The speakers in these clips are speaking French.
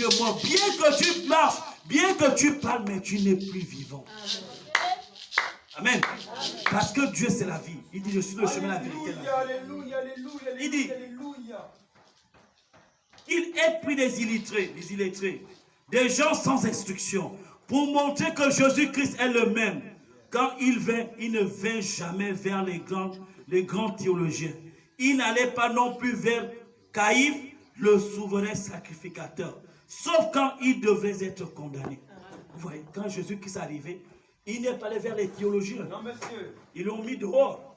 tu es mort. Bien que tu marches, bien que tu parles, mais tu n'es plus vivant. Amen. Parce que Dieu, c'est la vie. Il dit, je suis le chemin, la vérité, la vie. Il dit, il est des illettrés, des gens sans instruction, pour montrer que Jésus-Christ est le même. Quand il vint, il ne vint jamais vers les grands théologiens. Il n'allait pas non plus vers Caïphe, le souverain sacrificateur, sauf quand il devait être condamné. Vous voyez, quand Jésus-Christ est arrivé, il n'est pas allé vers les théologiens. Non, monsieur. Ils l'ont mis dehors.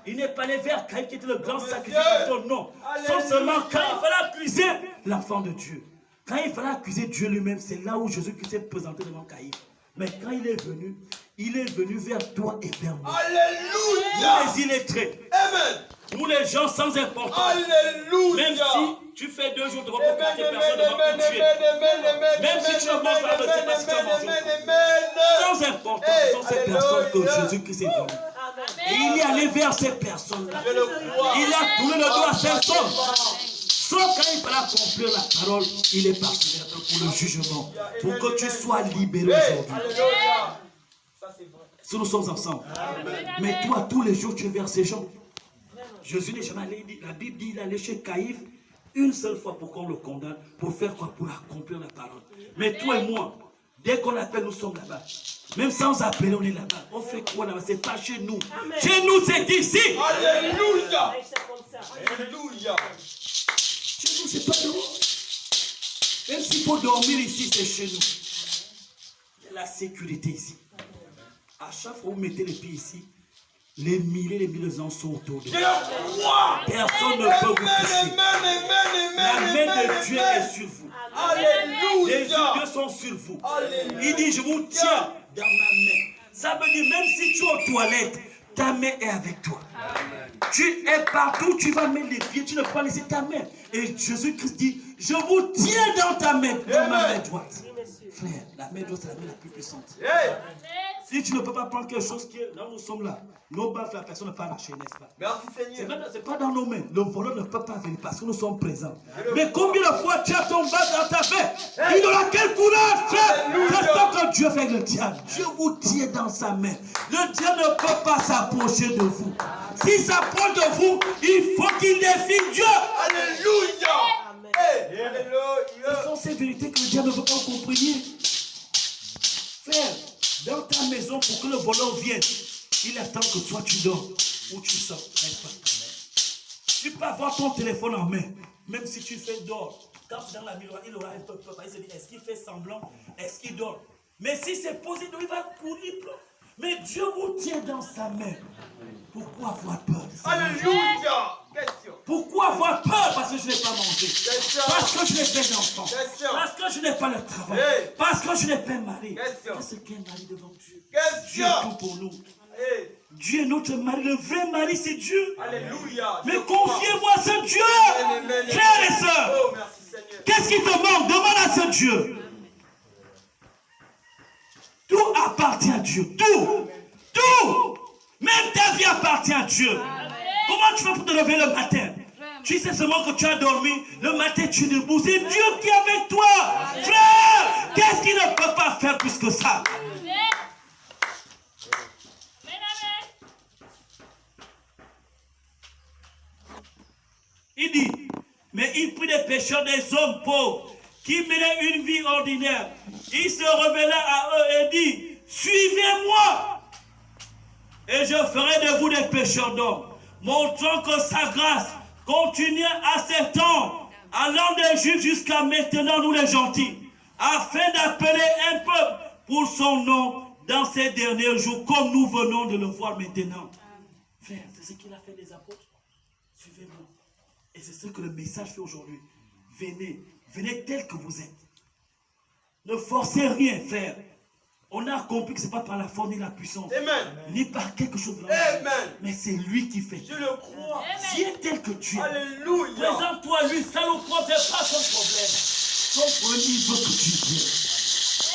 Il n'est pas allé vers Caïphe qui était le grand sacrificateur. Non. Sauf seulement quand il fallait accuser l'enfant de Dieu. Quand il fallait accuser Dieu lui-même, c'est là où Jésus-Christ s'est présenté devant Caïphe. Mais quand il est venu vers toi et vers moi. Alléluia. Nous les illettrés. Amen. Nous les gens sans importance. Alléluia. Même si tu fais 2 jours de repos, personne ne va te tuer. Même si tu ne manges pas, ne sais pas si tu as mangé. Sans importance, ce sont ces personnes que Jésus-Christ est venu. Et il est allé vers ces personnes-là. Il a tourné le dos à ces hommes. Sauf quand il fallait accomplir la parole, il est parti pour le jugement. Pour que tu sois libéré aujourd'hui. Si nous sommes ensemble. Mais toi, tous les jours, tu es vers ces gens. Jésus n'est jamais allé, la Bible dit, il allait chez Caïphe une seule fois pour qu'on le condamne. Pour faire quoi? Pour accomplir la parole. Mais toi et moi, dès qu'on appelle, nous sommes là-bas. Même sans appeler, on est là-bas. On fait quoi là-bas? C'est pas chez nous. Amen. Chez nous, c'est ici. Alléluia. Alléluia. Chez nous, c'est pas dehors. Même s'il faut dormir ici, c'est chez nous. Il y a la sécurité ici. À chaque fois que vous mettez les pieds ici, les milliers de gens sont autour de vous. Personne ne peut vous toucher. La main de Dieu est sur vous. Alléluia. Les yeux sont sur vous. Alléluia. Il dit, je vous tiens dans ma main. Ça veut dire, même si tu es aux toilettes, ta main est avec toi. Amen. Tu es partout, tu vas mettre les pieds, tu ne peux pas laisser ta main. Et Jésus-Christ dit, je vous tiens dans ta main, dans ma main droite. Frère, la main droite, c'est la main la plus puissante. Amen. Si tu ne peux pas prendre quelque chose qui est là où nous sommes là, nos baffes, la personne ne peut pas lâcher, n'est-ce pas? Merci Seigneur. Ce n'est pas dans nos mains. Le voleur ne peut pas venir parce que nous sommes présents. Mais combien de fois tu as ton bas dans ta main? Il aura quel courage, frère? C'est ça que Dieu fait avec le diable. Dieu vous tient dans sa main. Le diable ne peut pas s'approcher de vous. S'il s'approche de vous, il faut qu'il défie Dieu. Alléluia. Ce sont ces vérités que le diable ne veut pas que vous compreniez. Frère, dans ta maison, pour que le voleur vienne, il attend que toi tu dors ou tu sors, n'est-ce pas? Tu peux avoir ton téléphone en main, même si tu fais dehors. Quand tu es dans la miroir, il aura un peu peur. Il se dit, est-ce qu'il fait semblant? Est-ce qu'il dort? Mais si c'est posé, il va courir. Mais Dieu vous tient dans sa main. Pourquoi avoir peur? Alléluia! Pourquoi avoir peur? Parce que je n'ai pas mangé. Parce que je n'ai pas d'enfant. Parce que je n'ai pas le travail. Parce que je n'ai pas de mari. Qu'est-ce qu'un mari devant Dieu? Dieu est tout pour nous. Dieu est notre mari. Le vrai mari, c'est Dieu. Alléluia. Mais confiez-vous à ce Dieu. Frères et sœurs. Qu'est-ce qui te manque? Demande à ce Dieu. Tout appartient à Dieu. Tout. Tout. Même ta vie appartient à Dieu. Amen. Comment tu fais pour te lever le matin? Tu sais seulement que tu as dormi. Le matin, tu es debout. C'est Dieu qui est avec toi. Amen. Frère, qu'est-ce qu'il ne peut pas faire plus que ça? Amen. Il dit, mais il prit des pécheurs, des hommes pauvres, qui menaient une vie ordinaire. Il se révéla à eux et dit, suivez-moi. Et je ferai de vous des pécheurs d'hommes, montrant que sa grâce continue à s'étendre, allant des juifs jusqu'à maintenant, nous les gentils, afin d'appeler un peuple pour son nom dans ces derniers jours, comme nous venons de le voir maintenant. Frère, c'est ce qu'il a fait des apôtres. Suivez-moi. Et c'est ce que le message fait aujourd'hui. Venez, venez tel que vous êtes. Ne forcez rien, frère. On a compris que ce n'est pas par la force ni la puissance. Amen. Ni par quelque chose de la vie. Mais c'est lui qui fait. Je le crois. Viens tel que tu es. Alléluia. Présente-toi lui, ça ne pose pas son problème. Son problème, il veut que tu viennes.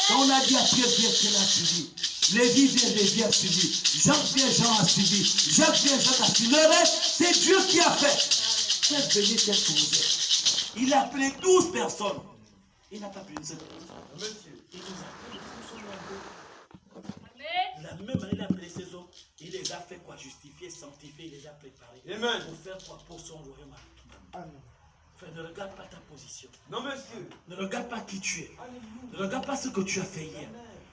Quand on a dit à Pierre, Pierre a suivi. Lévi vient, Lévi a suivi. Jacques vient, Jean a suivi. Jacques vient, Jacques a suivi. Le reste, c'est Dieu qui a fait. Faites venir tel que vous êtes. Il a appelé 12 personnes. Il n'a pas pris une seule personne. Il nous a appelés, nous sommes nombreux. La même manière, il a appelé ces hommes, il les a fait quoi? Justifier, sanctifier, il les a préparés. Amen. Pour faire quoi? Pour son royaume. Frère, ne regarde pas ta position. Non, monsieur. Ne regarde pas qui tu es. Ne regarde pas ce que tu as fait hier.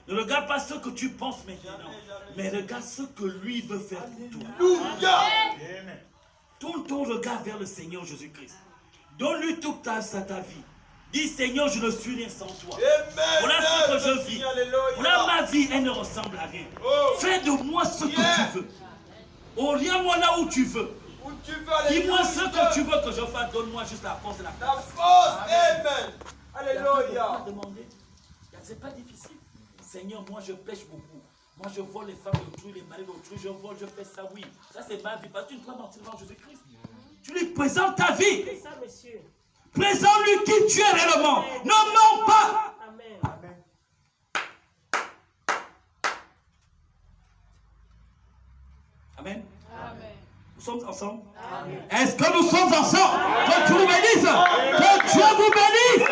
Ne regarde pas ce que tu penses maintenant. Mais regarde ce que lui veut faire pour toi. Alléluia. Tourne ton regard vers le Seigneur Jésus-Christ. Donne-lui toute ta vie. Dis, Seigneur, je ne suis rien sans toi. Amen. Voilà ce que je vis. Alléluia. Voilà ma vie, elle ne ressemble à rien. Oh. Fais de moi ce que tu veux. Oriente-moi là où tu veux. Où tu veux, alléluia. Dis-moi ce que tu veux que je fasse. Donne-moi juste la force et la La force. force. Amen. Il n'y a pas Alléluia. de quoi demander. C'est pas difficile. Seigneur, moi je pêche beaucoup. Moi je vole les femmes d'autrui, les maris d'autrui. Je vole, je fais ça, oui. Ça c'est ma vie. Parce que tu ne peux pas mentir devant Jésus-Christ. Tu lui présentes ta vie. C'est ça, monsieur. Présente-lui qui tu es réellement. Ne mens pas. Amen. Amen. Amen. Amen. Nous sommes ensemble. Amen. Est-ce que nous sommes ensemble? Que Dieu vous bénisse. Que Dieu vous bénisse.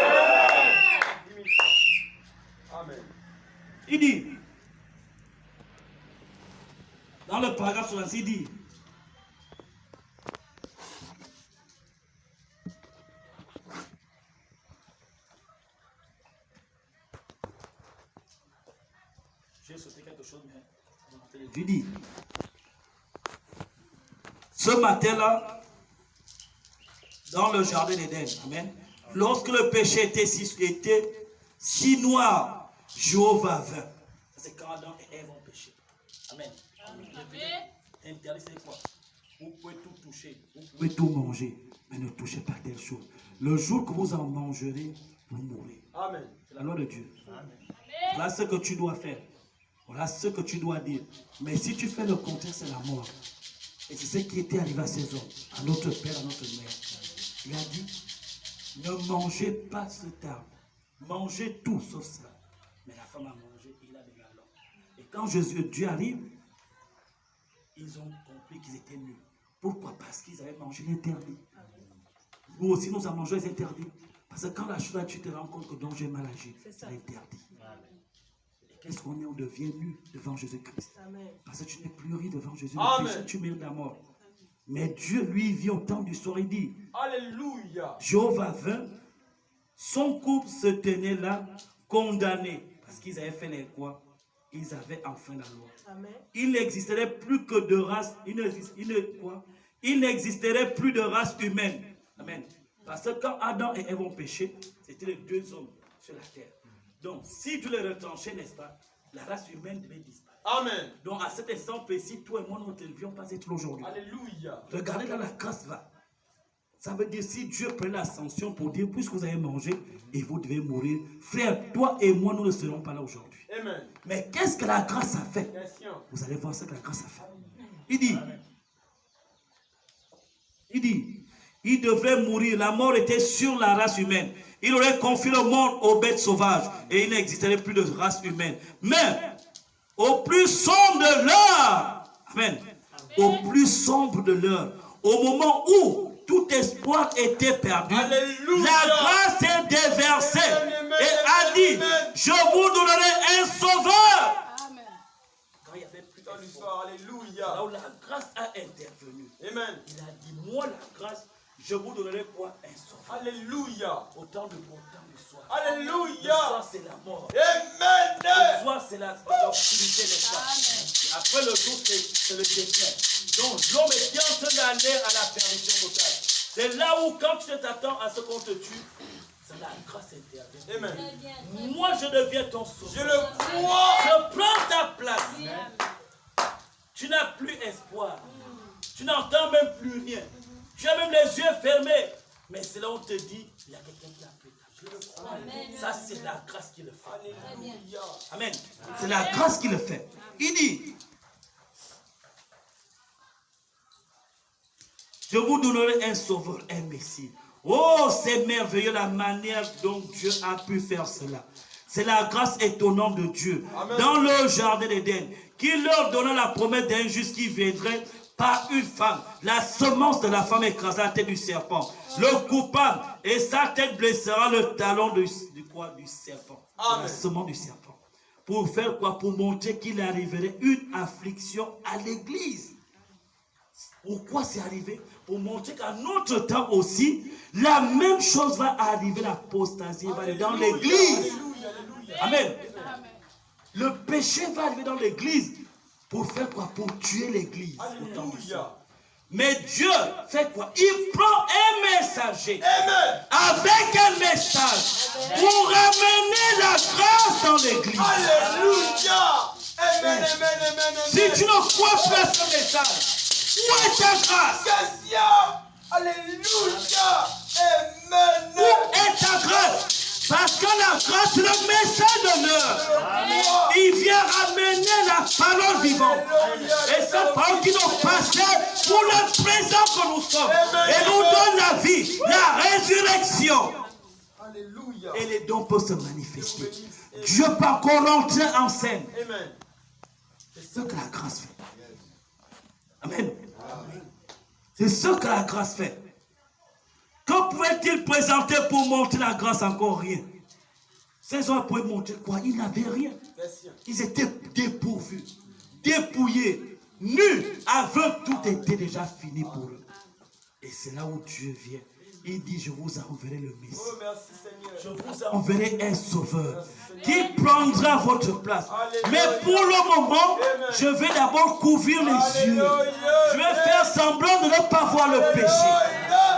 Amen. Il dit, dans le paragraphe 66, il dit, j'ai sauté quelque chose, mais je dis, ce matin-là, dans le jardin d'Éden, amen, lorsque le péché était si noir, Jéhovah vint. C'est quand Adam et Ève ont péché. Amen. Interdit, c'est quoi? Vous pouvez tout toucher, vous pouvez tout manger, mais ne touchez pas telle chose. Le jour que vous en mangerez, vous mourrez. Amen. C'est la loi de Dieu. Amen. Voilà ce que tu dois faire. Voilà ce que tu dois dire. Mais si tu fais le contraire, c'est la mort. Et c'est ce qui était arrivé à ces hommes, à notre père, à notre mère. Il a dit, ne mangez pas cet arbre. Mangez tout sauf cela. Mais la femme a mangé et il a donné à l'homme. Et quand Dieu arrive, ils ont compris qu'ils étaient nuls. Pourquoi? Parce qu'ils avaient mangé l'interdit. Nous aussi, nous avons mangé les interdits. Parce que quand la chose, tu te rends compte que donc j'ai mal agi, c'est l'interdit. Et qu'est-ce qu'on est? On devient nu devant Jésus-Christ. Parce que tu n'es plus rien devant Jésus. Le péché, tu mérites la mort. Mais Dieu, lui, vit au temps du soir, il dit, Alléluia. Jéhovah vint, son couple se tenait là, condamné. Parce qu'ils avaient fait les quoi? Ils avaient enfreint la loi. Amen. Il n'existerait plus que de race, il n'existerait plus de race humaine. Amen. Parce que quand Adam et Ève ont péché, c'était les deux hommes sur la terre. Donc, si Dieu les retranchait, n'est-ce pas, la race humaine devait disparaître. Amen. Donc, à cet instant précis, toi et moi, nous ne devions pas être là aujourd'hui. Alléluia. Regardez là, la grâce va. Ça veut dire, si Dieu prenait l'ascension pour dire, puisque vous avez mangé et vous devez mourir, frère, toi et moi, nous ne serons pas là aujourd'hui. Amen. Mais qu'est-ce que la grâce a fait? Question. Vous allez voir ce que la grâce a fait. Il dit, il devait mourir. La mort était sur la race humaine. Il aurait confié le monde aux bêtes sauvages et il n'existerait plus de race humaine. Mais, au plus sombre de l'heure, amen, au plus sombre de l'heure, au moment où tout espoir était perdu, Alléluia. la grâce est déversée et a dit, je vous donnerai un sauveur. Amen. Quand il y avait plus Dans d'espoir, l'histoire. là Alléluia. où la grâce a intervenu, Amen. il a dit, moi la grâce, je vous donnerai quoi? Un sauveur. Alléluia. Autant de bon temps du soir. Le Alléluia. soir, c'est la mort. Le Amen. soir, c'est l'obscurité, n'est-ce pas? Après le jour, c'est le déclin. Donc, l'homme est bien en train d'aller à la perdition totale. C'est là où, quand tu t'attends à ce qu'on te tue, c'est la grâce intervient. Amen. Moi, je deviens ton sauveur. Je le crois. Je prends ta place. Tu n'as plus espoir. Tu n'entends même plus rien. Tu as même les yeux fermés. Mais c'est là où on te dit, il y a quelqu'un qui a pris ta place. Ça, c'est la grâce qui le fait. Alléluia. Amen. C'est la grâce qui le fait. Il dit, je vous donnerai un sauveur, un messie. Oh, c'est merveilleux la manière dont Dieu a pu faire cela. C'est la grâce étonnante de Dieu. Amen. Dans le jardin d'Éden, qui leur donna la promesse d'un juste qui viendrait par une femme. La semence de la femme écrasera la tête du serpent. Le coupable et sa tête blessera le talon du serpent. Amen. La semence du serpent. Pour faire quoi? Pour montrer qu'il arriverait une affliction à l'église. Pourquoi c'est arrivé? Pour montrer qu'à notre temps aussi, la même chose va arriver, l'apostasie va arriver dans l'église. Amen. Le péché va arriver dans l'église. Pour faire quoi? Pour tuer l'église. Mais Dieu fait quoi? Il prend un messager. Amen. Avec un message. Pour ramener la grâce dans l'église. Alléluia. Amen, amen, amen, Si tu ne crois pas ce message, où est ta grâce? question. Alléluia. Amen. Où est ta grâce? Parce que la grâce, c'est le message d'honneur. Il vient ramener la parole vivante. Et cette parole qui nous passe pour le présent que nous sommes. Et nous donne la vie, la résurrection. Alléluia. Et les dons peuvent se manifester. Dieu peut encore rentrer en scène. Amen. C'est ce que la grâce fait. Amen. C'est ce que la grâce fait. Que pouvait-il présenter pour montrer la grâce? Encore rien. Ces hommes pouvaient montrer quoi? Ils n'avaient rien. Ils étaient dépourvus, dépouillés, nus, aveugles. Tout était déjà fini pour eux. Et c'est là où Dieu vient. Il dit, je vous enverrai le Messie. Oh, merci Seigneur. Je vous enverrai un sauveur qui prendra votre place. Mais pour le moment, je vais d'abord couvrir les yeux. Je vais faire semblant de ne pas voir le péché.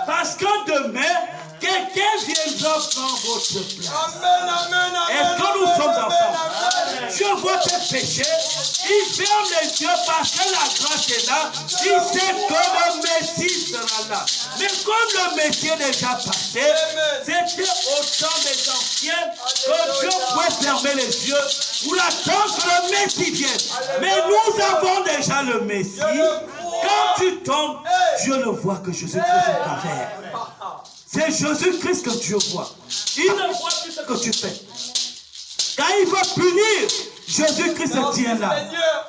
Parce que demain, quelqu'un viendra prendre votre place. Amen, amen, amen. Est-ce que nous sommes ensemble? Amen. Dieu voit tes péchés. Il ferme les yeux parce que la grâce est là. Il sait que le Messie sera là. Mais comme le Messie est déjà passé, c'était au temps des anciens que Dieu pouvait fermer les yeux pour attendre que le Messie vienne. Mais nous avons déjà le Messie. Quand tu tombes, Dieu ne voit que Jésus-Christ au travers. C'est Jésus-Christ que Dieu voit. Il ne voit plus ce que tu fais. Quand il va punir, Jésus-Christ se tient là.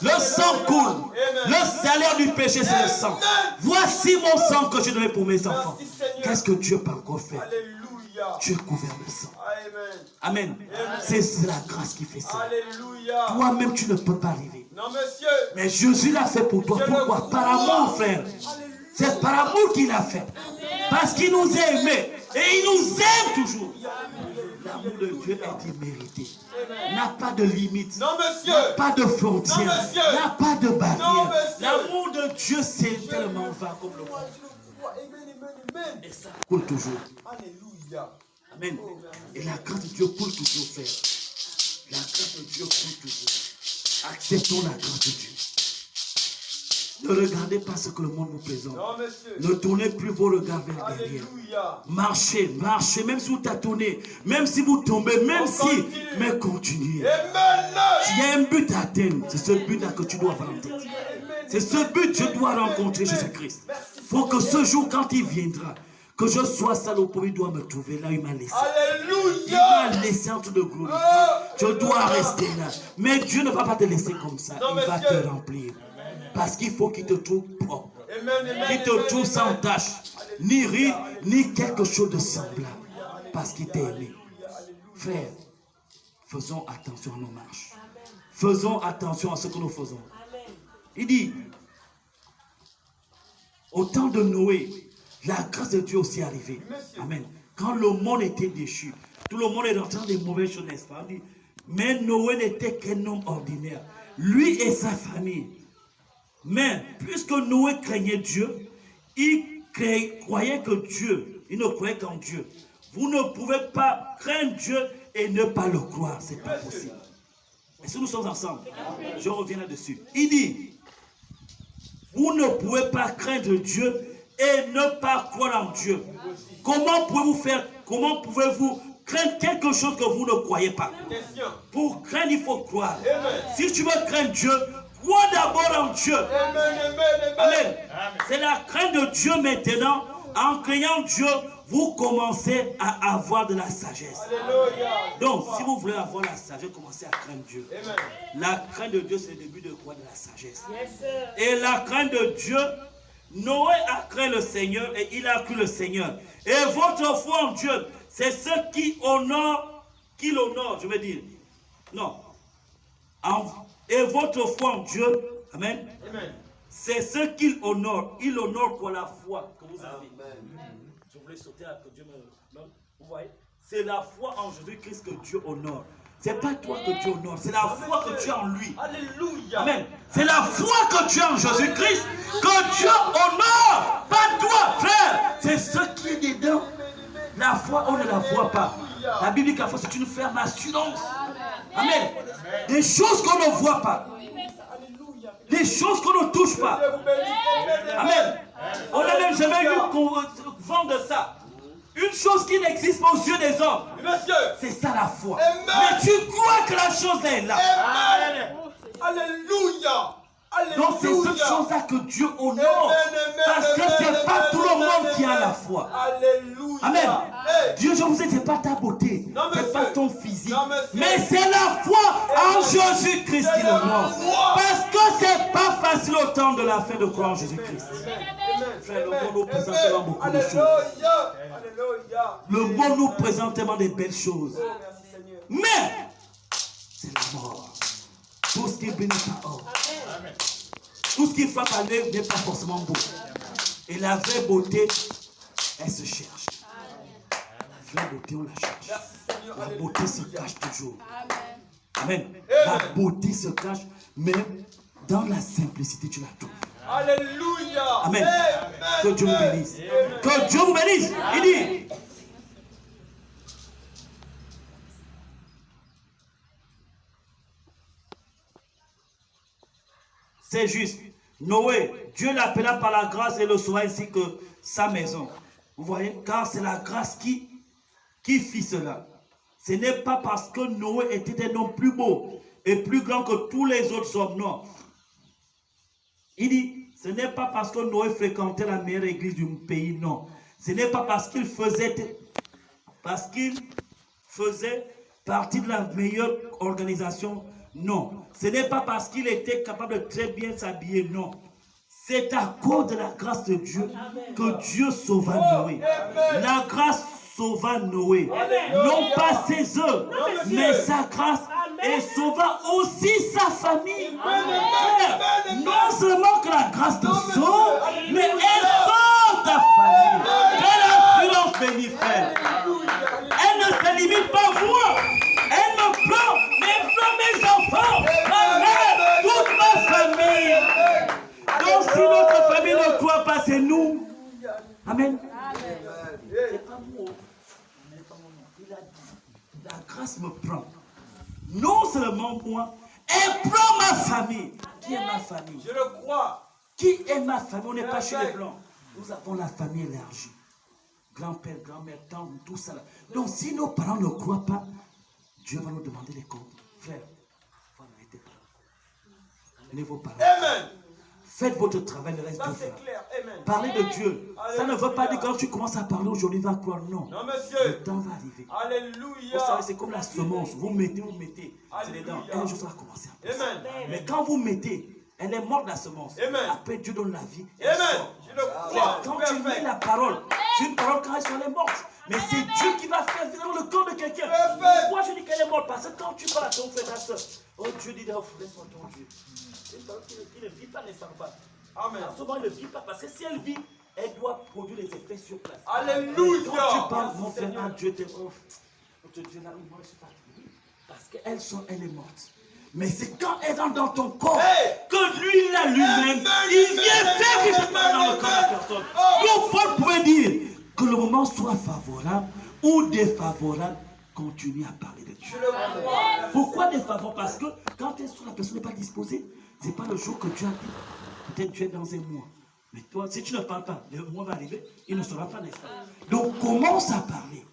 Le sang coule. Le salaire du péché, c'est le sang. Voici mon sang que je donne pour mes enfants. Qu'est-ce que Dieu peut encore faire? Alléluia. Dieu couvert de sang. Amen. Amen. C'est la grâce qui fait ça. Alléluia. Toi-même, tu ne peux pas arriver. Non, monsieur. Mais Jésus l'a fait pour toi. Pourquoi? Par amour, frère. C'est par amour qu'il l'a fait. Parce qu'il nous a aimés. Et il nous aime toujours. L'amour de Dieu est immérité. N'a pas de limite. Non, monsieur. N'a pas de frontières. Non, monsieur. N'a pas de Non, barrière. monsieur. L'amour de Dieu, c'est tellement vague comme le monde. Amen. Et ça coule toujours. Alléluia. Amen. Et la grâce de Dieu coule toujours, frère. La grâce de Dieu coule toujours. Acceptons la grâce de Dieu. Ne regardez pas ce que le monde vous présente. Non, monsieur. Ne tournez plus vos regards vers derrière. Alléluia. Marchez, marchez, même si vous tâtonnez, même si vous tombez, même si, continue. mais continuez. Amen. Il y a un but à atteindre. C'est ce but-là que tu dois avoir en tête. C'est ce but que je dois rencontrer Jésus-Christ. Il faut que ce jour, quand il viendra, que je sois salopé, il doit me trouver là, il m'a laissé. Il Alléluia. m'a laissé en train de glorifier. Je dois rester là. Mais Dieu ne va pas te laisser comme ça. Non, Il va monsieur. te remplir. Parce qu'il faut qu'il te trouve propre. Amen. Qu'il te trouve sans tache, ni ride, ni quelque chose de semblable. Parce qu'il t'a aimé. Frère, faisons attention à nos marches. Faisons attention à ce que nous faisons. Il dit, au temps de Noé, la grâce de Dieu aussi est arrivée. Amen. Quand le monde était déchu, tout le monde est en train de mauvaises choses, n'est-ce pas? On dit, mais Noé n'était qu'un homme ordinaire. Lui et sa famille. Mais puisque Noé craignait Dieu, il croyait que Dieu, il ne croyait qu'en Dieu. Vous ne pouvez pas craindre Dieu et ne pas le croire. Ce n'est pas possible. Est-ce que nous sommes ensemble? Je reviens là-dessus. Il dit, vous ne pouvez pas craindre Dieu et ne pas croire en Dieu. Comment pouvez-vous craindre quelque chose que vous ne croyez pas? Pour craindre, il faut croire. Si tu veux craindre Dieu, crois d'abord en Dieu. Amen. C'est la crainte de Dieu maintenant. En craignant Dieu, vous commencez à avoir de la sagesse. Alléluia. Donc, si vous voulez avoir la sagesse, commencez à craindre Dieu. Amen. La crainte de Dieu, c'est le début de quoi? De la sagesse. Yes, sir. Et la crainte de Dieu, Noé a craint le Seigneur et il a cru le Seigneur. Et votre foi en Dieu, c'est ce qui l'honore, je veux dire. Non. Et votre foi en Dieu, amen, Amen. c'est ce qu'il honore. Il honore quoi? La foi que vous avez. Je voulais sauter à que Dieu me... Non, vous voyez? C'est la foi en Jésus-Christ que Dieu honore. C'est pas toi que Dieu honore, c'est la foi que tu as en lui. Alléluia. Amen. C'est la foi que tu as en Jésus-Christ que Dieu honore. Pas toi, frère. C'est ce qui est dedans. La foi, on ne la voit pas. La Bible dit que la foi, c'est une ferme assurance. Amen. Des choses qu'on ne voit pas. Des choses qu'on ne touche pas. Amen. On n'a même jamais vu qu'on vende ça. Une chose qui n'existe pas aux yeux des hommes. Monsieur. C'est ça la foi. Amen. Mais tu crois que la chose est là. Amen. Alléluia. Donc c'est cette chose-là que Dieu honore. Parce que ce n'est pas tout le monde qui a la foi. Alléluia. Amen. Hey. Dieu, je vous ai dit, ce n'est pas ta beauté. Non, Ce n'est monsieur. pas ton physique. Non, monsieur. Mais c'est la foi en Jésus-Christ qui l'honore. Parce que ce n'est pas facile au temps de la fin de croire en Jésus-Christ. Frère, le monde nous présente tellement beaucoup de choses. Alléluia. Alléluia. Le monde nous présente tellement de belles choses. Oh, merci Seigneur. Mais c'est la mort. Tout ce qui est béni par or. Tout ce qui frappe à l'œil n'est pas forcément beau. Et la vraie beauté, elle se cherche. La vraie beauté, on la cherche. Merci Seigneur. La beauté se cache toujours. Amen. Amen. La beauté se cache, même dans la simplicité, tu la trouves. Alléluia. Amen. Amen. Que Dieu vous bénisse. Que Dieu vous bénisse. Il dit, c'est juste. Noé, Dieu l'appela par la grâce et le sauva ainsi que sa maison. Vous voyez? Car c'est la grâce qui fit cela. Ce n'est pas parce que Noé était un homme plus beau et plus grand que tous les autres hommes, non. Il dit, ce n'est pas parce que Noé fréquentait la meilleure église du pays, non. Ce n'est pas parce qu'il faisait partie de la meilleure organisation, non. Ce n'est pas parce qu'il était capable de très bien s'habiller, non. C'est à cause de la grâce de Dieu que Dieu sauva Noé. La grâce sauva Noé. Non pas ses œuvres, mais sa grâce. Et sauva aussi sa famille. Non seulement que la grâce te sauve, mais elle sauve ta famille. Quelle influence bénie, frère. Elle ne se limite pas à moi. Elle me prend, mais elle prend mes enfants, ma mère, toute ma famille. Donc si notre famille ne croit pas, c'est nous. Amen. C'est pas moi. Il a dit, la grâce me prend. Non seulement moi, elle prend ma famille. Qui est ma famille? Je le crois. Qui est ma famille? On n'est pas chez les Blancs. Nous avons la famille élargie. Grand-père, grand-mère, tante, tout ça. Donc si nos parents ne croient pas, Dieu va nous demander des comptes. Frère, vous n'arrêtez pas. Amenez vos parents. Amen. Faites votre travail, le reste Ça Dieu c'est fera. clair. Amen. Parlez de Dieu. Ça ne veut pas dire que quand tu commences à parler aujourd'hui, il va croire. Non. Non, Le monsieur. temps va arriver. Vous Alléluia. savez, c'est comme la semence. Vous mettez. C'est dedans. Alléluia. Un jour, ça va commencer à pousser. Amen. Mais quand vous mettez, elle est morte la semence. Amen. Après, Dieu donne la vie. elle Amen. sort. Je le crois. Quand Tout à tu mets fait. la parole, c'est une parole quand elle est morte. Mais c'est Dieu qui va faire vivre dans le corps de quelqu'un. Parfait. Pourquoi je dis qu'elle est morte? Parce que quand tu parles à ton frère, ta soeur, oh Dieu dit, oh, laisse-moi ton Dieu. C'est une parole qui ne vit pas, n'est-ce pas? Amen. Souvent, elle ne vit pas parce que si elle vit, elle doit produire les effets sur place. Alléluia. Quand tu parles, mon frère, ah, Dieu t'aime. Oh, Dieu là, moi je suis fatigué. Parce qu'elle est morte. Mais c'est quand elle entre dans ton corps que lui, là, lui-même, il vient faire vivre cette parole dans le corps de la personne. Donc, Paul pouvait dire que le moment soit favorable ou défavorable, continue à parler de Dieu. Je le crois. Pourquoi défavorable? Parce que quand la personne n'est pas disposée, ce n'est pas le jour que Dieu a dit. Peut-être tu es dans un mois. Mais toi, si tu ne parles pas, le mois va arriver, il ne sera pas, n'est-ce pas? Donc commence à parler.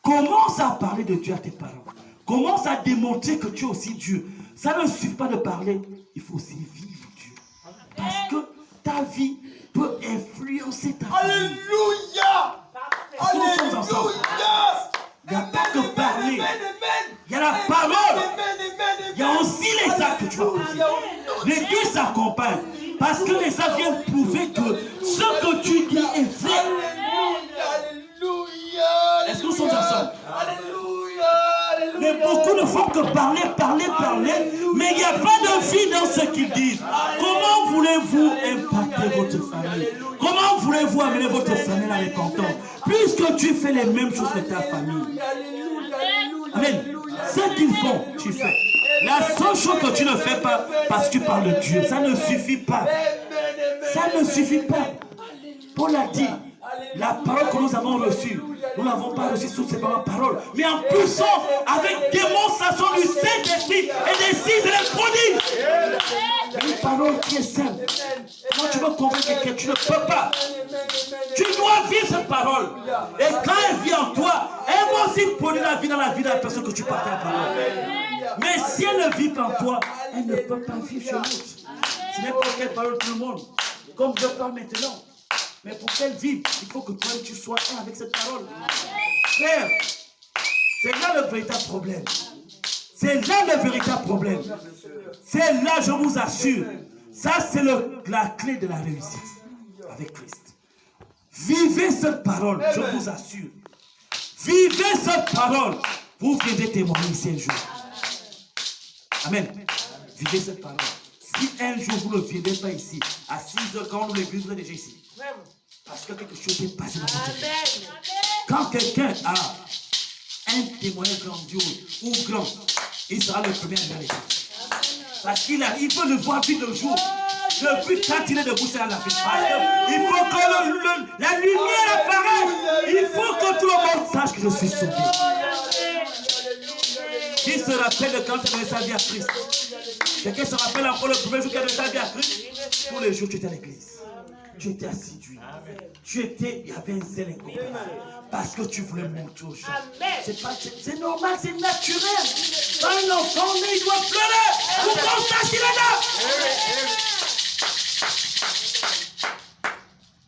Commence à parler de Dieu à tes parents. Commence à démontrer que tu es aussi Dieu. Ça ne suffit pas de parler, il faut aussi vivre Dieu. Parce que ta vie peut influencer ta famille. Alléluia. Est-ce que nous sommes ensemble? Il n'y a pas que parler. Il y a la parole. Il y a aussi les actes que tu vas poser. Les deux s'accompagnent. Parce que les actes viennent prouver que ce que tu dis est vrai. Est-ce que nous sommes ensemble? Mais beaucoup ne font que parler, mais il n'y a pas de vie dans ce qu'ils disent. Comment voulez-vous impacter votre famille? Comment voulez-vous amener votre famille à la repentance? Puisque tu fais les mêmes choses que ta famille. Amen. Ce qu'ils font, tu fais. La seule chose que tu ne fais pas, parce que tu parles de Dieu, ça ne suffit pas. Ça ne suffit pas. Paul a dit, la parole que nous avons reçue, nous ne l'avons pas reçue sous ces paroles, mais en poussant avec démonstration du Saint-Esprit et des signes et des prodiges. Une parole qui est saine. Quand tu veux convaincre quelqu'un, tu ne peux pas. Tu dois vivre cette parole. Et quand elle vit en toi, elle va aussi produire la vie dans la vie de la personne que tu partages la parole. Mais si elle ne vit pas en toi, elle ne peut pas vivre chez l'autre. Ce n'est pas qu'elle parle tout le monde. Comme je parle maintenant. Mais pour qu'elle vive, il faut que toi tu sois un avec cette parole. Frère, c'est là le véritable problème. C'est là le véritable problème. C'est là, je vous assure. Ça, c'est la clé de la réussite avec Christ. Vivez cette parole, je vous assure. Vivez cette parole. Vous viendrez témoigner ici un jour. Amen. Vivez cette parole. Si un jour vous ne viendrez pas ici, à 6h quand nous l'église, vous êtes déjà ici. Parce que quelque chose est passé dans votre vie. Quand quelqu'un a un témoignage grandiose ou grand, il sera le premier à l'église. Parce qu'il peut le voir vite le jour. Le but quand il est debout, c'est à la vie. Il faut que la lumière apparaisse. Il faut que tout le monde sache que je suis sauvé. Qui se rappelle de quand tu as donné sa vie à Christ? Quelqu'un se rappelle encore le premier jour qu'il a donné sa vie à Christ? Tous les jours, tu étais à l'église. Tu étais assidu. Il y avait un zèle incroyable. Parce que tu voulais montrer aux gens. C'est normal, c'est naturel. Quand un enfant naît, il doit pleurer. Pour qu'on sache qu'il est là.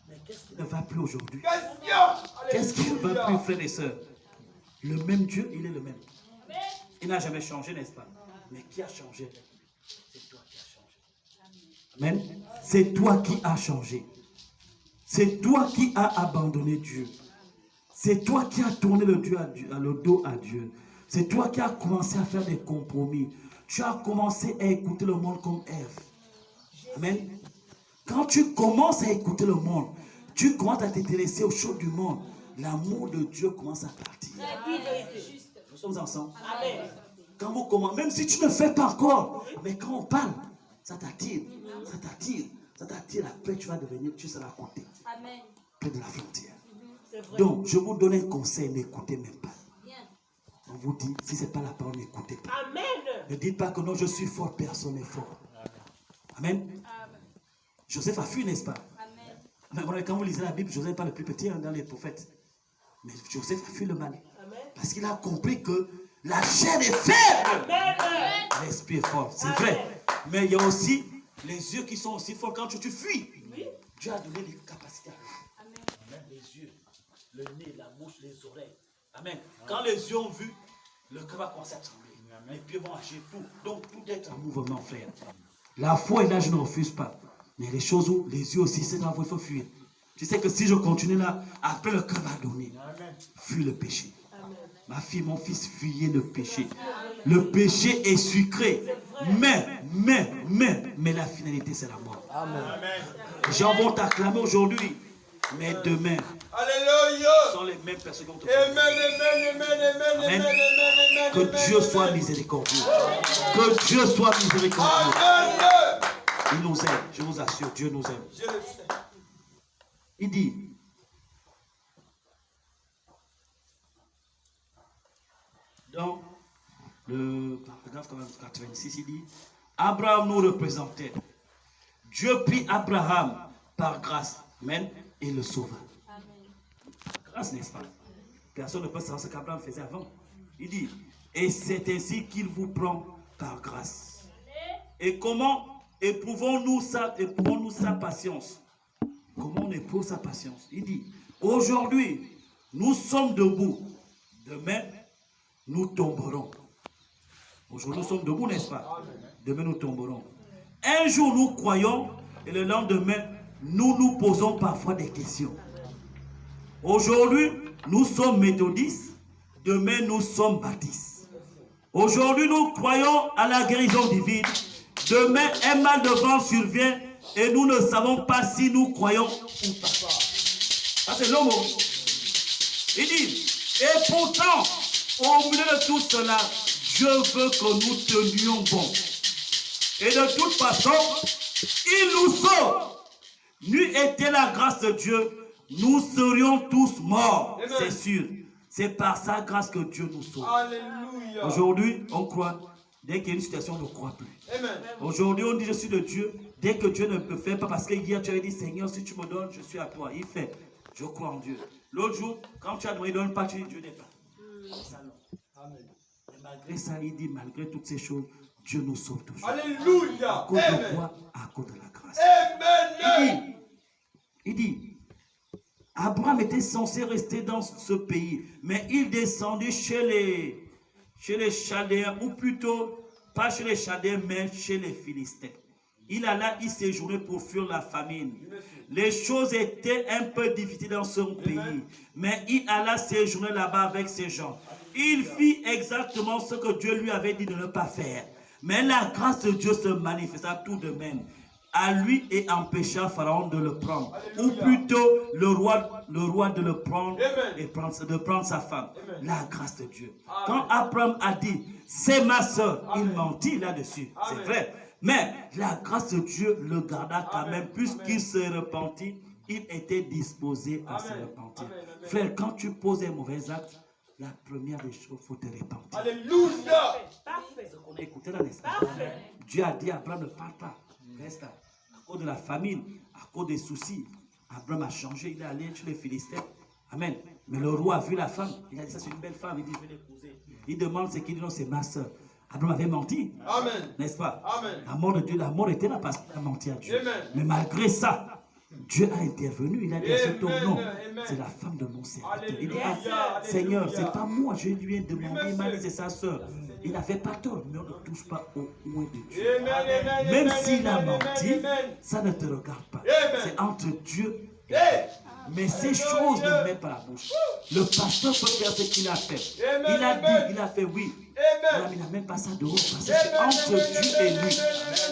Mais qu'est-ce qui ne va plus aujourd'hui? Qu'est-ce qui ne va plus, frères et sœurs? Le même Dieu, il est le même. Il n'a jamais changé, n'est-ce pas? Mais qui a changé? C'est toi qui as changé. Amen. C'est toi qui as changé. C'est toi qui as abandonné Dieu. C'est toi qui as tourné le dos à Dieu. C'est toi qui as commencé à faire des compromis. Tu as commencé à écouter le monde comme Ève. Amen. Quand tu commences à écouter le monde, tu commences à t'intéresser aux choses du monde, l'amour de Dieu commence à partir. Nous sommes ensemble. Amen. Quand vous commencez, même si tu ne fais pas encore, mais quand on parle, ça t'attire. Ça t'attire. Ça t'attire. Après, tu vas devenir, tu seras à côté. Amen. Près de la frontière. Donc, je vous donne un conseil, n'écoutez même pas. On vous dit, si ce n'est pas la parole, n'écoutez pas. Amen. Ne dites pas que non, je suis fort, personne n'est fort. Amen. Amen. Joseph a fui, n'est-ce pas? Amen. Mais quand vous lisez la Bible, Joseph n'est pas le plus petit dans les prophètes. Mais Joseph a fui le mal. Amen. Parce qu'il a compris que la chair est faible. L'esprit est fort, c'est vrai. Mais il y a aussi les yeux qui sont aussi forts quand tu fuis. Oui. Dieu a donné des capacités à l'homme. Amen. Les yeux, le nez, la bouche, les oreilles. Amen. Quand les yeux ont vu, le cœur va commencer à trembler. Les pieds vont agir, tout. Donc tout est en mouvement, frère. La foi est là, je ne refuse pas. Mais les choses où les yeux aussi, c'est là où il faut fuir. Tu sais que si je continue là, après le cœur va donner. Fuis le péché. Amen. Ma fille, mon fils, fuyez le péché. Le péché est sucré. Mais la finalité, c'est la mort. Amen. Les gens vont t'acclamer aujourd'hui. Mais demain, alléluia, ce sont les mêmes personnes qui vont te faire. Amen. Que Dieu soit miséricordieux. Que Dieu soit miséricordieux. Il nous aime, je vous assure, Dieu nous aime. Il dit, dans le paragraphe 86, il dit, Abraham nous représentait. Dieu prit Abraham par grâce. Amen. Et le sauva. Grâce, n'est-ce pas? Personne ne peut savoir ce qu'Abraham faisait avant. Il dit, et c'est ainsi qu'il vous prend par grâce. Et comment éprouvons-nous sa patience? Comment on éprouve sa patience? Il dit, aujourd'hui, nous sommes debout. Demain, nous tomberons. Aujourd'hui, nous sommes debout, n'est-ce pas? Demain, nous tomberons. Un jour, nous croyons et le lendemain, nous nous posons parfois des questions. Aujourd'hui, nous sommes méthodistes. Demain, nous sommes baptistes. Aujourd'hui, nous croyons à la guérison divine. Demain, un mal de ventre survient et nous ne savons pas si nous croyons ou pas. Ça, c'est l'homme. Il dit, et pourtant, au milieu de tout cela, Dieu veut que nous tenions bon. Et de toute façon, il nous sauve. N'eût été la grâce de Dieu, nous serions tous morts. C'est sûr. C'est par sa grâce que Dieu nous sauve. Alléluia. Aujourd'hui, on croit. Dès qu'il y a une situation, on ne croit plus. Aujourd'hui, on dit je suis de Dieu. Dès que Dieu ne peut faire pas, parce que hier tu avais dit Seigneur, si tu me donnes, je suis à toi. Il fait. Je crois en Dieu. L'autre jour, quand tu as demandé, il ne donne pas, tu dis Dieu n'est pas. Amen. Et malgré ça, il dit malgré toutes ces choses, Dieu nous sauve toujours. Alléluia. À cause de quoi? À cause de la grâce. Amen. Il dit, Abraham était censé rester dans ce pays, mais il descendit chez les Chaldéens, ou plutôt, pas chez les Chaldéens, mais chez les Philistins. Il alla y séjourner pour fuir la famine. Les choses étaient un peu difficiles dans son pays, mais il alla séjourner là-bas avec ses gens. Il fit exactement ce que Dieu lui avait dit de ne pas faire. Mais la grâce de Dieu se manifesta tout de même. À lui et empêcha Pharaon de le prendre. Alléluia. Ou plutôt le roi de le prendre. Amen. Et de prendre sa femme. Amen. La grâce de Dieu. Amen. Quand Abraham a dit, c'est ma soeur, il mentit là-dessus. C'est vrai. Mais la grâce de Dieu le garda quand même, puisqu'il se repentit, il était disposé à se repentir. Frère, quand tu poses un mauvais acte, la première des choses, il faut te repentir. Alléluia. Ce qu'on a écouté dans l'espace. Dieu a dit à Abraham, ne parle pas. Reste là. À cause de la famine, à cause des soucis, Abraham a changé, il est allé chez les Philistins. Amen. Mais le roi a vu la femme, il a dit ça c'est une belle femme, il dit je vais l'épouser. Il demande ce qu'il dit, non c'est ma soeur. Abraham avait menti. Amen. N'est-ce pas? Amen. La mort de Dieu, la mort était là parce qu'il a menti à Dieu. Amen. Mais malgré ça, Dieu a intervenu, il a dit à cet homme, non, c'est la femme de mon serviteur. Il dit, ah, Seigneur, c'est pas moi, je lui ai demandé, il m'a dit c'est sa soeur. Il n'avait pas tort, mais on ne touche pas au oint de Dieu. Même s'il a menti, ça ne te regarde pas. C'est entre Dieu et Dieu. Mais ces choses ne mettent pas la bouche. Le pasteur peut faire ce qu'il a fait. Il a dit, il a fait oui. Il n'a même pas ça dehors. Parce que c'est entre Dieu et lui.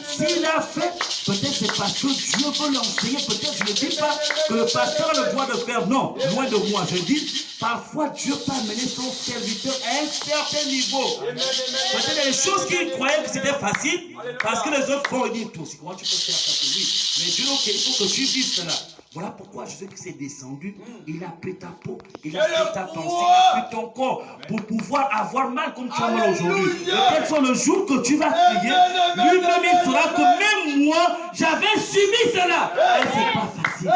S'il a fait, peut-être c'est parce que Dieu veut l'enseigner. Peut-être je ne dis pas que le pasteur a le droit de faire. Non, loin de moi. Je dis, parfois Dieu peut amener son serviteur à un certain niveau. Peut-être il y a des choses qu'il croyait que c'était facile. Parce que les autres font, ils disent, toi aussi, comment tu peux faire ça pour lui? Mais Dieu, ok, il faut que tu vives cela. Voilà pourquoi Jésus s'est descendu. Il a pris ta peau, il a pris ta pensée, il a pris ton corps pour pouvoir avoir mal comme tu as mal aujourd'hui. Peut-être sur le jour que tu vas prier, lui-même il saura que même moi, j'avais subi cela. Et c'est pas facile.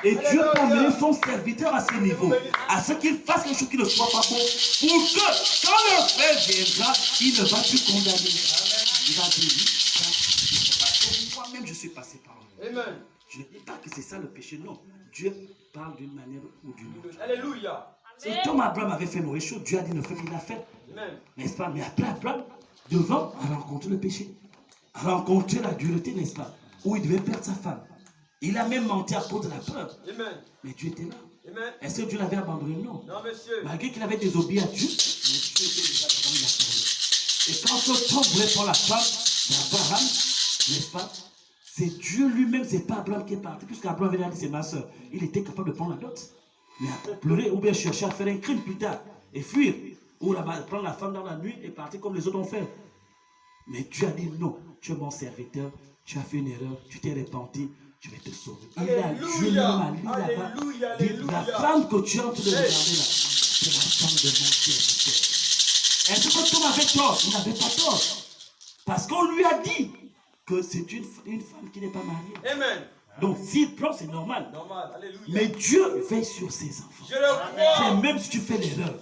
Et Dieu peut amener son serviteur à ce niveau, à ce qu'il fasse quelque chose qui ne soit pas bon, pour que quand le frère viendra, il ne va plus condamner. Il va dire, moi-même je suis passé par là. Amen. Je ne dis pas que c'est ça le péché, non. Dieu parle d'une manière ou d'une autre. Alléluia. Comme Abraham avait fait mauvais chose, Dieu a dit ne fais qu'il a fait. N'est-ce pas? Mais après Abraham, devant, a rencontré le péché. A rencontré la dureté, n'est-ce pas? Où il devait perdre sa femme. Il a même menti à cause de la peur. Mais Dieu était là. Est-ce que Dieu l'avait abandonné? Non. Non, monsieur. Malgré qu'il avait désobéi à Dieu, mais Dieu était déjà devant la parole. Et quand ce temps voulait prendre la femme d'Abraham, n'est-ce pas? C'est Dieu lui-même, c'est pas Abraham qui est parti, puisqu'Abraham avait dit c'est ma soeur. Il était capable de prendre la dot. Mais après pleurer ou bien chercher à faire un crime plus tard et fuir. Ou prendre la femme dans la nuit et partir comme les autres ont fait. Mais Dieu a dit non, tu es mon serviteur, tu as fait une erreur, tu t'es repenti, je vais te sauver. Il a Dieu lui-même a lui là-bas. La femme que tu es en train de regarder là, c'est la femme de mon serviteur. Est-ce que Tom avait tort? Il n'avait pas tort. Parce qu'on lui a dit que c'est une femme qui n'est pas mariée. Amen. Donc s'il prend, c'est normal. Mais Dieu veille sur ses enfants. Je le crois. C'est même si tu fais l'erreur,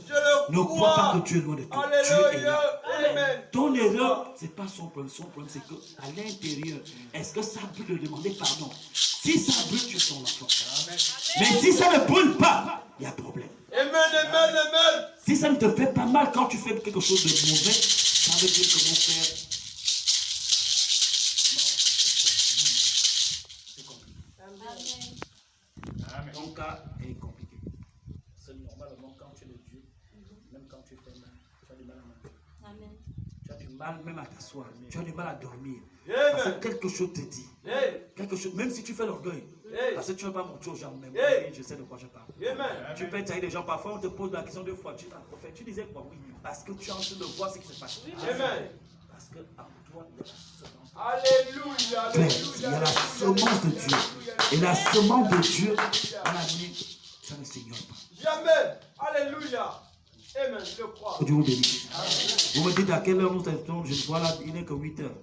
ne crois pas que Dieu est loin de toi. Dieu est là. Amen. Ton erreur, ce n'est pas son problème. Son problème, c'est qu'à l'intérieur, est-ce que ça brûle de demander pardon? Si ça brûle, tu es son enfant. Amen. Mais si ça ne brûle pas, il y a problème. Amen. Si ça ne te fait pas mal quand tu fais quelque chose de mauvais, ça veut dire que mon frère, c'est compliqué. Ton cas est compliqué. C'est normalement quand tu es de Dieu, même quand tu fais mal, tu as du mal à manger. Amen. Tu as du mal même à t'asseoir. Tu as du mal à dormir. Amen. Parce que quelque chose te dit. Hey. Quelque chose, même si tu fais l'orgueil. Hey. Parce que tu ne vas pas montrer aux gens même. Hey. Je sais de quoi je parle. Amen. Tu peux tailler les gens. Parfois, on te pose la question 2 fois. Tu es prophète. Tu disais quoi? Oui. Parce que tu es en train de voir ce qui se passe. Amen. Parce que en toi, il y a la semence. Alléluia. Il y a la semence de Dieu. Et la semence de Dieu, on a dit, ça ne s'ignore pas. Jamais. Alléluia. Amen. Je crois. Que Dieu vous bénisse. Vous me dites à quelle heure nous sommes. Je vois là, il n'est que 8 heures.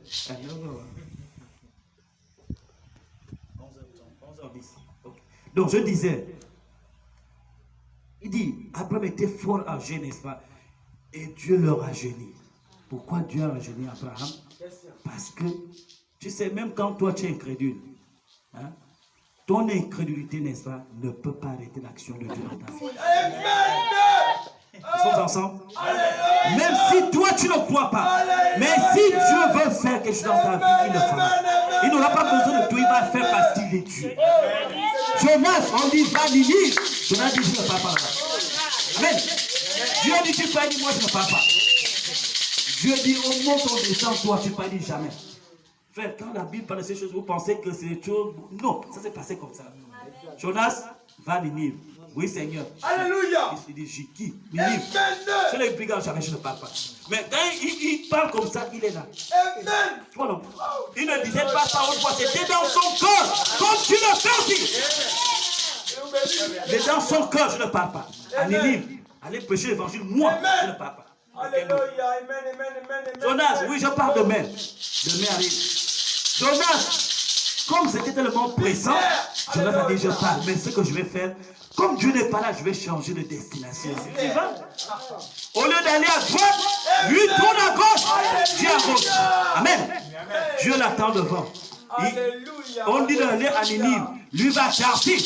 11h10. Okay. Donc je disais, il dit, Abraham était fort âgé, n'est-ce pas? Et Dieu le rajeunit. Pourquoi Dieu a rajeuni Abraham? Parce que, tu sais, même quand toi tu es incrédule, hein, ton incrédulité, n'est-ce pas, ne peut pas arrêter l'action de Dieu dans ta vie. Ils sont ensemble? Même si toi tu ne crois pas, mais si Dieu veut faire quelque chose dans ta vie, il le fera. Il n'aura pas besoin de toi, il va le faire parce qu'il est Dieu. Jonas, on dit va Ninive. Jonas dit je ne parle pas là. Amen. Dieu dit tu peux dire moi je ne parle pas. Dieu dit au monde on descend toi, tu ne peux dire jamais. Frère, quand la Bible parle de ces choses, vous pensez que c'est des choses. Non, ça s'est passé comme ça. Jonas va Ninive. Oui, Seigneur. Alléluia. Il dit, j'ai qui? Ninive. C'est les brigands, jamais je ne parle pas. Mais quand il parle comme ça, il est là. Amen. Tu vois, non? Il ne disait pas ça autrefois, c'était dans son cœur. Comme tu le fais aussi. Mais dans son cœur, je ne parle pas. À Ninive, allez prêcher l'évangile, moi, je ne parle pas. Alléluia. Amen. Jonas, oui, je parle de mer. De mer arrive. Jonas, comme c'était tellement pressant, Jonas a dit, je parle. Mais ce que je vais faire, comme Dieu n'est pas là, je vais changer de destination. Tu vas? Au lieu d'aller à droite, lui tourne à gauche, Dieu à gauche. Amen. Dieu l'attend devant. On dit d'aller à Ninive. Lui va sortir.